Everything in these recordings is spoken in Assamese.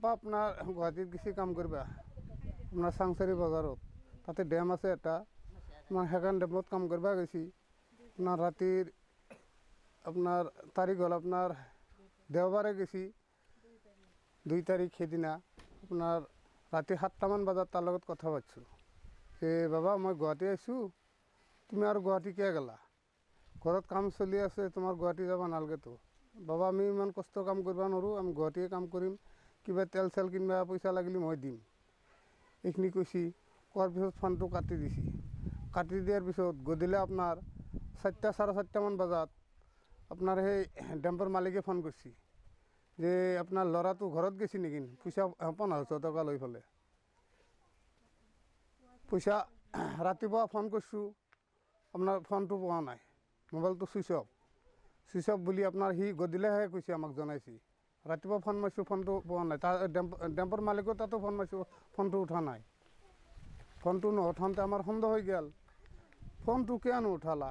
আপা আপনাৰ গুৱাহাটীত গেছি কাম করবা আপনার চাংচারি বাজারত তাতে ড্যাম আছে এটা আপনার সেখান ড্যামত কাম করবা গেছি আপনার রাতির আপনার তারিখ হল আপনার দেওবারে গেছি 2 তারিখ সেদিনা আপনার রাতি 7টামান বাজাত তার লগত কথা পাতিছোঁ যে বাবা মই গুৱাহাটী আইছোঁ তুমি আৰ গুৱাহাটী কিয় গেলা ঘৰত কাম চলি আছে তোমাৰ গুৱাহাটী যাবা নালগেতো বাবা আমি ইমান কষ্ট কাম কৰবা নোৱাৰোঁ আমি গুৱাহাটীয়ে কাম কৰিম কিবা তেল চেল কিনবা পইচা লাগিলে মই দিম এইখিনি কৈছি কোৱাৰ পিছত ফোনটো কাটি দিছি কাটি দিয়াৰ পিছত গধূলি আপোনাৰ 4টা 4:30মান বজাত আপনাৰ সেই ডেম্পৰ মালিকে ফোন কৰছি যে আপনাৰ ল'ৰাটো ঘৰত গেছি নেকি পইচা 1500 টকা লৈ ফেলে পইচা ৰাতিপুৱা ফোন কৰছোঁ আপনাৰ ফোনটো পোৱা নাই মোবাইলটো সুইচ অফ বুলি আপনাৰ সি গধূলিহে কৈছে আমাক জনাইছি ৰাতিপুৱা ফোন মাৰিছোঁ ফোনটো পোৱা নাই তাৰ ডেম্পৰ মালিকৰ তাতো ফোন মাৰিছোঁ ফোনটো উঠা নাই ফোনটো নুঠাওঁতে আমাৰ সন্দেহ হৈ গেল ফোনটো কিয় নুঠালা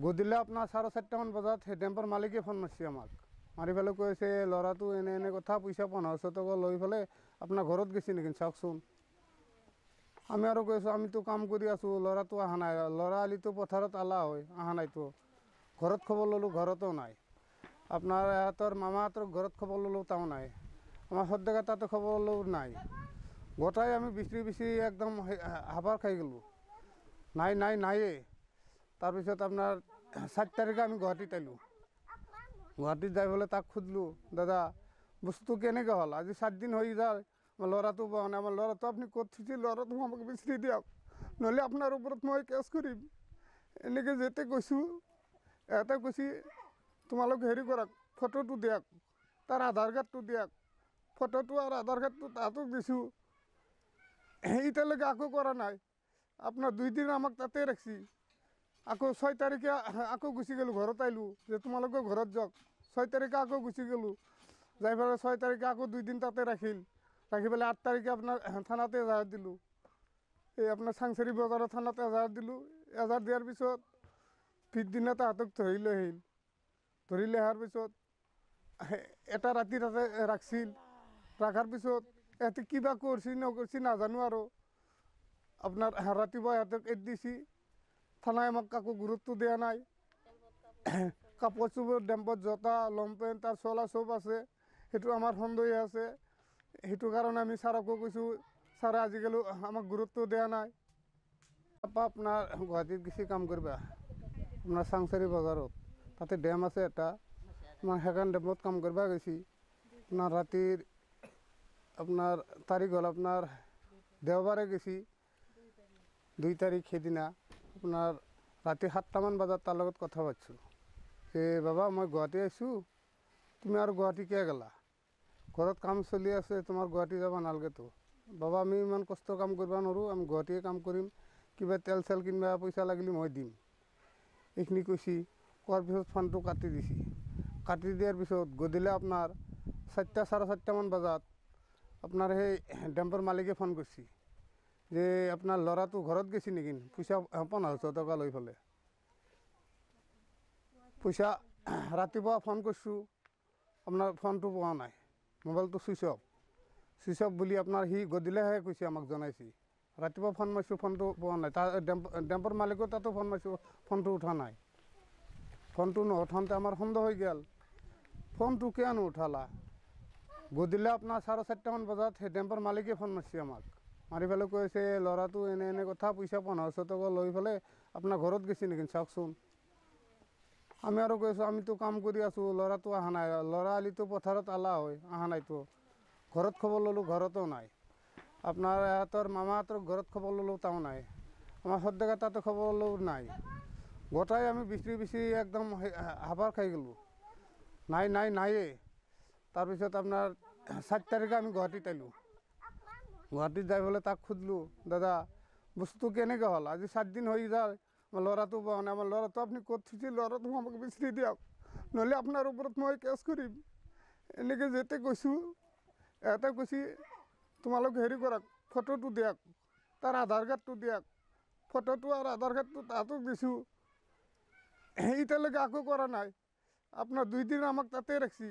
গধূলি আপনাৰ 4:30মান বজাত সেই ডেম্পৰ মালিকে ফোন মাৰিছে আমাক মাৰি পেলাই কৈছে ল'ৰাটো এনে কথা পইচা 1500 টকা লৈ পেলাই আপোনাৰ ঘৰত গেছি নেকি চাওকচোন আমি আৰু কৈছোঁ আমিতো কাম কৰি আছোঁ ল'ৰাটো অহা নাই ল'ৰা আলিতো পথাৰত আলা হয় অহা নাইতো ঘৰত খবৰ ল'লোঁ ঘৰতো নাই আপনাৰ ইহঁতৰ মামাহঁতৰ ঘৰত খবৰ ল'লোঁ তাও নাই আমাৰ সদ্যকা তাতে খবৰ ল'লোঁ নাই গোটাই আমি বিচৰি একদম হাবাৰ খাই গেলোঁ নাইয়ে তাৰপিছত আপনাৰ 4 তাৰিখে আমি গুৱাহাটীত আইলোঁ গুৱাহাটীত যাই পেলাই তাক সুধিলোঁ দাদা বস্তুটো কেনেকৈ হ'ল আজি 7 দিন হৈ যায় আমার ল'ৰাটো পোৱা নাই আমাৰ ল'ৰাটো আপুনি ক'ত থৈছে ল'ৰাটো আমাক বিচাৰি দিয়ক নহ'লে আপোনাৰ ওপৰত মই কেছ কৰিম এনেকৈ যেতে কৈছোঁ এটা কৈছে তোমালোক হেৰি কৰক ফটোটো দিয়ক তাৰ আধাৰ কাৰ্ডটো দিয়ক ফটোটো আৰু আধাৰ কাৰ্ডটো তাহাঁতক দিছোঁ এতিয়ালৈকে আকৌ কৰা নাই আপোনাৰ 2 দিন আমাক তাতে ৰাখছি আকৌ 6 তাৰিখে আকৌ গুচি গ'লোঁ ঘৰত আহিলোঁ যে তোমালোকে ঘৰত যাওক 6 তাৰিখে আকৌ গুচি গ'লোঁ যাই পেলাই 6 তাৰিখে আকৌ 2 দিন তাতে ৰাখি পেলাই 8 তাৰিখে আপোনাৰ থানাতে এজাহাৰ দিলোঁ এই আপোনাৰ চাংচাৰি বজাৰৰ থানাতে এজাহাৰ দিলোঁ এজাহাৰ দিয়াৰ পিছত পিছদিনা তাহাঁতক ধৰি লৈ আহিল ধৰি লৈ অহাৰ পিছত এটা ৰাতি তাতে ৰাখছিল ৰাখাৰ পিছত ইহঁতে কিবা কৰিছে নকৰিছে নাজানো আৰু আপোনাৰ ৰাতিপুৱা ইহঁতক এৰি দিছে থানাই আমাক কাকো গুৰুত্ব দিয়া নাই কাপোৰ চোপৰ ডেম্পত জোতা লংপেণ্ট তাৰ চলা চব আছে সেইটো আমাৰ সন্দেহ আছে সেইটো কাৰণে আমি ছাৰকো কৈছোঁ ছাৰে আজিকালি আমাক গুৰুত্ব দিয়া নাই আপা আপোনাৰ গুৱাহাটীত গেছি কাম কৰবা আপনার চাংচারি বাজারত তাতে ড্যাম আছে এটা আপনার সেখান ড্যামত কাম করবা গেছি আপনার রাতির আপনার তারিখ হল আপনার দেওবারে গেছি 2 তারিখ সেদিনা আপনার রাতি 7টামান বাজাত তার লগত কথা পাতিছোঁ যে বাবা মই গুৱাহাটী আইছোঁ তুমি আৰ গুৱাহাটী কিয় গেলা ঘৰত কাম চলি আছে তোমাৰ গুৱাহাটী যাবা নালগেতো বাবা আমি ইমান কষ্ট কাম কৰবা নোৱাৰোঁ আমি গুৱাহাটীয়ে কাম কৰিম কিবা তেল চেল কিনবা পইচা লাগিলে মই দিম এইখিনি কৈছি কোৱাৰ পিছত ফোনটো কাটি দিছি কাটি দিয়াৰ পিছত গধূলি আপোনাৰ 4টা 4:30মান বজাত আপনাৰ সেই ডেম্পৰ মালিকে ফোন কৰছি যে আপনাৰ ল'ৰাটো ঘৰত গেছি নেকি পইচা 1500 টকা লৈ ফেলে পইচা ৰাতিপুৱা ফোন কৰছোঁ আপনাৰ ফোনটো পোৱা নাই মোবাইলটো সুইচ অফ বুলি আপনাৰ সি গধূলিহে কৈছে আমাক জনাইছি ৰাতিপুৱা ফোন মাৰিছোঁ ফোনটো পোৱা নাই তাৰ ডেম্পৰ মালিকৰ তাতো ফোন মাৰিছোঁ ফোনটো উঠা নাই ফোনটো নুঠাওঁতে আমাৰ সন্দেহ হৈ গেল ফোনটো কিয় নুঠালা গধূলি আপনাৰ 4:30মান বজাত সেই ডেম্পৰ মালিকে ফোন মাৰিছে আমাক মাৰি পেলাই কৈছে ল'ৰাটো এনে কথা পইচা 1500 টকা লৈ পেলাই আপোনাৰ ঘৰত গেছি নেকি চাওকচোন আমি আৰু কৈছোঁ আমিতো কাম কৰি আছোঁ ল'ৰাটো অহা নাই ল'ৰা আলিতো পথাৰত আলা হয় অহা নাইতো ঘৰত খবৰ ল'লোঁ ঘৰতো নাই আপনাৰ ইহঁতৰ মামাহঁতৰ ঘৰত খবৰ ল'লোঁ তাও নাই আমাৰ সদ্যকা তাতে খবৰ ল'লোঁ নাই গোটাই আমি বিচৰি একদম হাবাৰ খাই গেলোঁ নাইয়ে তাৰপিছত আপনাৰ 4 তাৰিখে আমি গুৱাহাটীত আইলোঁ গুৱাহাটীত যাই পেলাই তাক সুধিলোঁ দাদা বস্তুটো কেনেকৈ হ'ল আজি 7 দিন হৈ যায় আমার ল'ৰাটো পোৱা নাই আমাৰ ল'ৰাটো আপুনি ক'ত থৈছে ল'ৰাটো আমাক বিচাৰি দিয়ক নহ'লে আপোনাৰ ওপৰত মই কেছ কৰিম এনেকৈ যেতে কৈছোঁ এটা কৈছে তোমালোক হেৰি কৰক ফটোটো দিয়ক তাৰ আধাৰ কাৰ্ডটো দিয়ক ফটোটো আৰু আধাৰ কাৰ্ডটো তাহাঁতক দিছোঁ এতিয়ালৈকে আকৌ কৰা নাই আপনাৰ 2 দিন আমাক তাতে ৰাখছি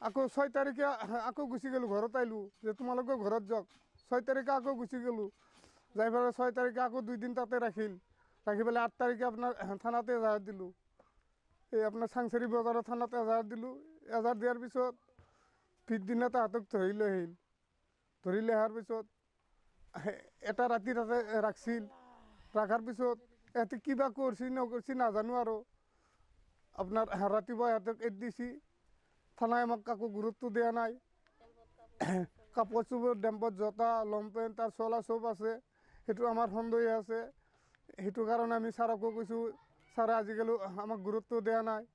আকৌ 6 তাৰিখে আকৌ গুচি গ'লোঁ, ঘৰত আহিলোঁ যে তোমালোকে ঘৰত যাওক। 6 তাৰিখে আকৌ গুচি গ'লোঁ, যাই পেলাই 6 তাৰিখে আকৌ 2 দিন তাতে ৰাখিল, ৰাখি পেলাই 8 তাৰিখে আপোনাৰ থানাতে এজাহাৰ দিলোঁ। এই আপোনাৰ চাংচাৰি বজাৰৰ থানাতে এজাহাৰ দিলোঁ। এজাহাৰ দিয়াৰ পিছত পিছদিনা তাহাঁতক ধৰি লৈ আহিল। ধৰি লৈ অহাৰ পিছত এটা ৰাতি তাতে ৰাখছিল। ৰখাৰ পিছত ইহঁতে কিবা কৰিছে নকৰিছে নাজানো আৰু আপোনাৰ ৰাতিপুৱা ইহঁতক এৰি দিছে। থানাই আমাক কাকো গুৰুত্ব দিয়া নাই। কাপোৰ চোপোৰ ডেম্পত জোতা লংপেণ্ট তাৰ চলা চব আছে, সেইটো আমাৰ সন্দেহ আছে। সেইটো কাৰণে আমি ছাৰকো কৈছোঁ, ছাৰে আজিকালি আমাক গুৰুত্ব দিয়া নাই।